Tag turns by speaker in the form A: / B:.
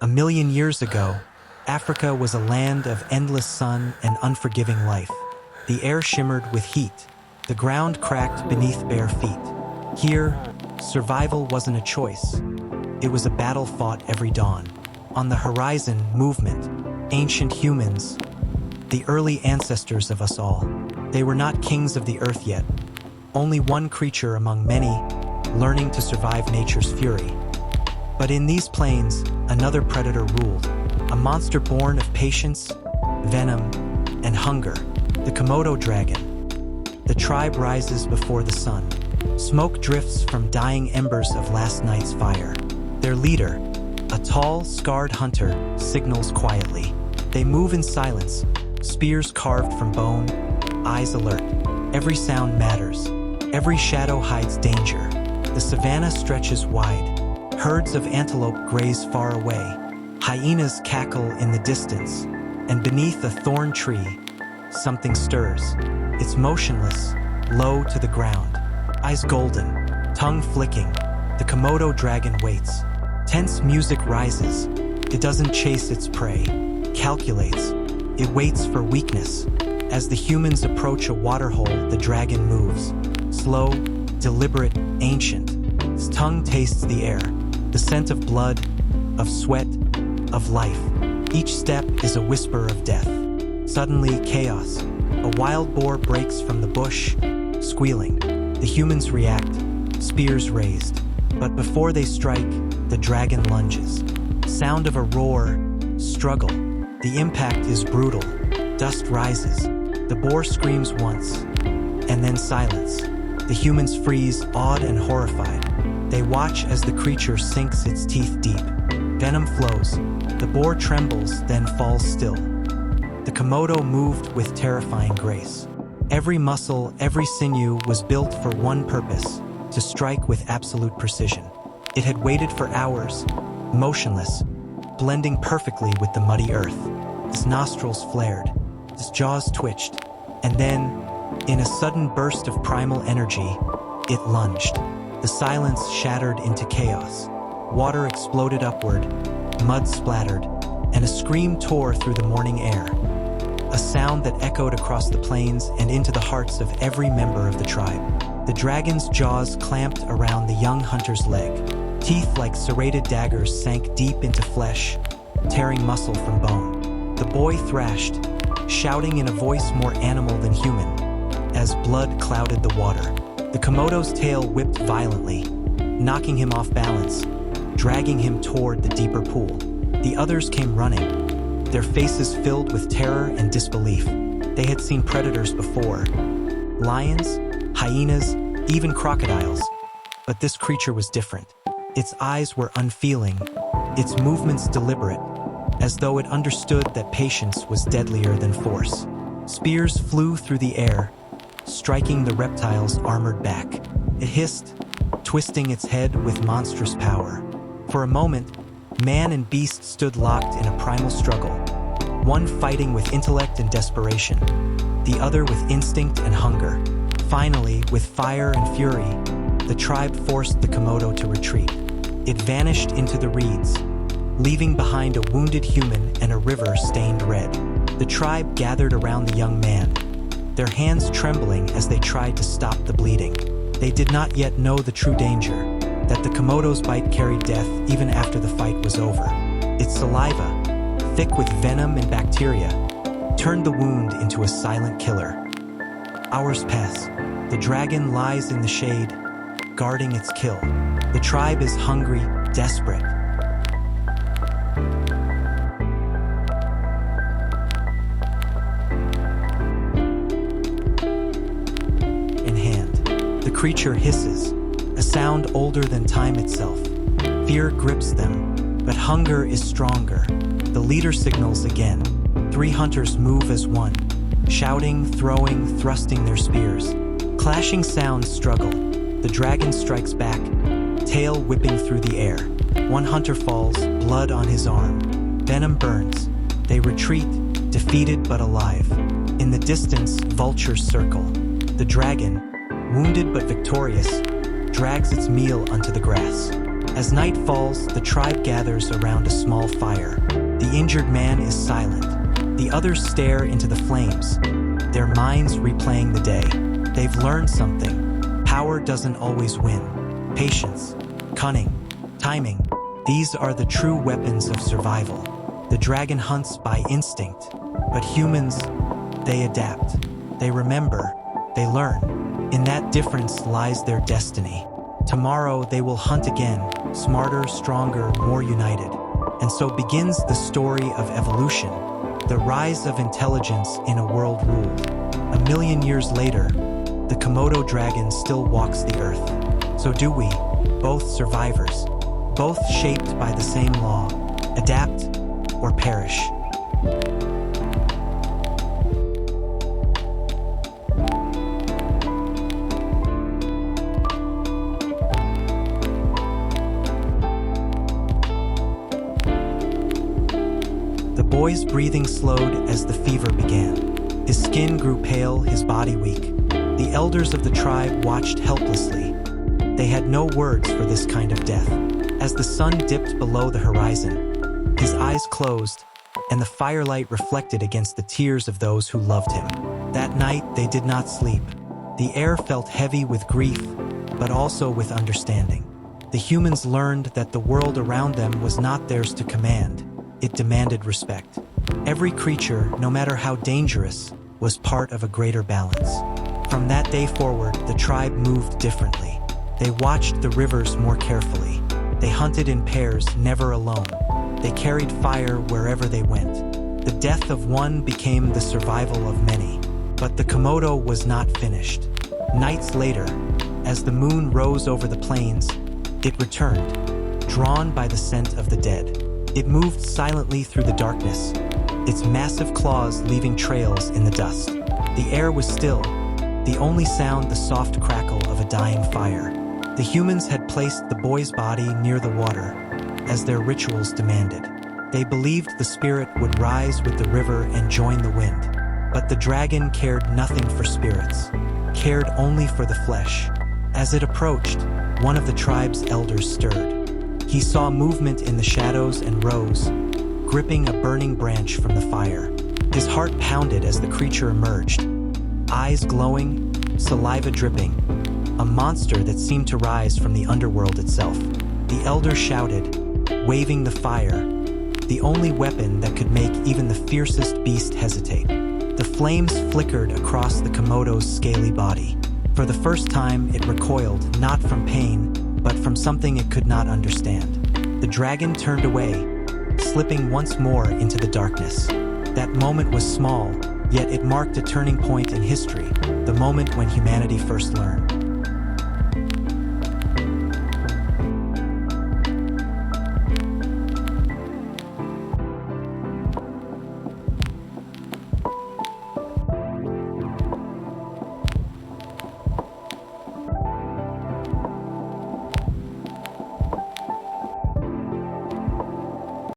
A: 1,000,000 years ago, Africa was a land of endless sun and unforgiving life. The air shimmered with heat. The ground cracked beneath bare feet. Here, survival wasn't a choice. It was a battle fought every dawn. On the horizon, movement, ancient humans, the early ancestors of us all. They were not kings of the earth yet. Only one creature among many, learning to survive nature's fury. But in these plains, another predator ruled, a monster born of patience, venom, and hunger, the Komodo dragon. The tribe rises before the sun. Smoke drifts from dying embers of last night's fire. Their leader, a tall, scarred hunter, signals quietly. They move in silence, spears carved from bone, eyes alert. Every sound matters. Every shadow hides danger. The savanna stretches wide. Herds of antelope graze far away. Hyenas cackle in the distance. And beneath a thorn tree, something stirs. It's motionless, low to the ground. Eyes golden, tongue flicking. The Komodo dragon waits. Tense music rises. It doesn't chase its prey. Calculates. It waits for weakness. As the humans approach a waterhole, the dragon moves. Slow, deliberate, ancient. Its tongue tastes the air. The scent of blood, of sweat, of life. Each step is a whisper of death. Suddenly, chaos. A wild boar breaks from the bush, squealing. The humans react, spears raised. But before they strike, the dragon lunges. Sound of a roar, struggle. The impact is brutal. Dust rises. The boar screams once, and then silence. The humans freeze, awed and horrified. They watch as the creature sinks its teeth deep. Venom flows. The boar trembles, then falls still. The Komodo moved with terrifying grace. Every muscle, every sinew was built for one purpose, to strike with absolute precision. It had waited for hours, motionless, blending perfectly with the muddy earth. Its nostrils flared, its jaws twitched, and then, in a sudden burst of primal energy, it lunged. The silence shattered into chaos. Water exploded upward, mud splattered, and a scream tore through the morning air. A sound that echoed across the plains and into the hearts of every member of the tribe. The dragon's jaws clamped around the young hunter's leg. Teeth like serrated daggers sank deep into flesh, tearing muscle from bone. The boy thrashed, shouting in a voice more animal than human, as blood clouded the water. The Komodo's tail whipped violently, knocking him off balance, dragging him toward the deeper pool. The others came running, their faces filled with terror and disbelief. They had seen predators before, lions, hyenas, even crocodiles. But this creature was different. Its eyes were unfeeling, its movements deliberate, as though it understood that patience was deadlier than force. Spears flew through the air, striking the reptile's armored back. It hissed, twisting its head with monstrous power. For a moment, man and beast stood locked in a primal struggle, one fighting with intellect and desperation, the other with instinct and hunger. Finally, with fire and fury, the tribe forced the Komodo to retreat. It vanished into the reeds, leaving behind a wounded human and a river stained red. The tribe gathered around the young man, their hands trembling as they tried to stop the bleeding. They did not yet know the true danger, that the Komodo's bite carried death even after the fight was over. Its saliva, thick with venom and bacteria, turned the wound into a silent killer. Hours pass. The dragon lies in the shade, guarding its kill. The tribe is hungry, desperate. In hand, the creature hisses, a sound older than time itself. Fear grips them, but hunger is stronger. The leader signals again. 3 hunters move as one, shouting, throwing, thrusting their spears. Clashing sounds struggle. The dragon strikes back, tail whipping through the air. One hunter falls, blood on his arm. Venom burns. They retreat, defeated but alive. In the distance, vultures circle. The dragon, wounded but victorious, drags its meal onto the grass. As night falls, the tribe gathers around a small fire. The injured man is silent. The others stare into the flames, their minds replaying the day. They've learned something. Power doesn't always win. Patience, cunning, timing, these are the true weapons of survival. The dragon hunts by instinct, but humans, they adapt. They remember, they learn. In that difference lies their destiny. Tomorrow they will hunt again, smarter, stronger, more united. And so begins the story of evolution, the rise of intelligence in a world ruled. 1,000,000 years later, the Komodo dragon still walks the earth. So do we, both survivors, both shaped by the same law, adapt or perish. The boy's breathing slowed as the fever began. His skin grew pale, his body weak. The elders of the tribe watched helplessly. They had no words for this kind of death. As the sun dipped below the horizon, his eyes closed, and the firelight reflected against the tears of those who loved him. That night, they did not sleep. The air felt heavy with grief, but also with understanding. The humans learned that the world around them was not theirs to command. It demanded respect. Every creature, no matter how dangerous, was part of a greater balance. From that day forward, the tribe moved differently. They watched the rivers more carefully. They hunted in pairs, never alone. They carried fire wherever they went. The death of one became the survival of many. But the Komodo was not finished. Nights later, as the moon rose over the plains, it returned, drawn by the scent of the dead. It moved silently through the darkness, its massive claws leaving trails in the dust. The air was still, the only sound the soft crackle of a dying fire. The humans had placed the boy's body near the water, as their rituals demanded. They believed the spirit would rise with the river and join the wind. But the dragon cared nothing for spirits, cared only for the flesh. As it approached, one of the tribe's elders stirred. He saw movement in the shadows and rose, gripping a burning branch from the fire. His heart pounded as the creature emerged, eyes glowing, saliva dripping, a monster that seemed to rise from the underworld itself. The elder shouted, waving the fire, the only weapon that could make even the fiercest beast hesitate. The flames flickered across the Komodo's scaly body. For the first time, it recoiled, not from pain, but from something it could not understand. The dragon turned away, slipping once more into the darkness. That moment was small, yet it marked a turning point in history, the moment when humanity first learned.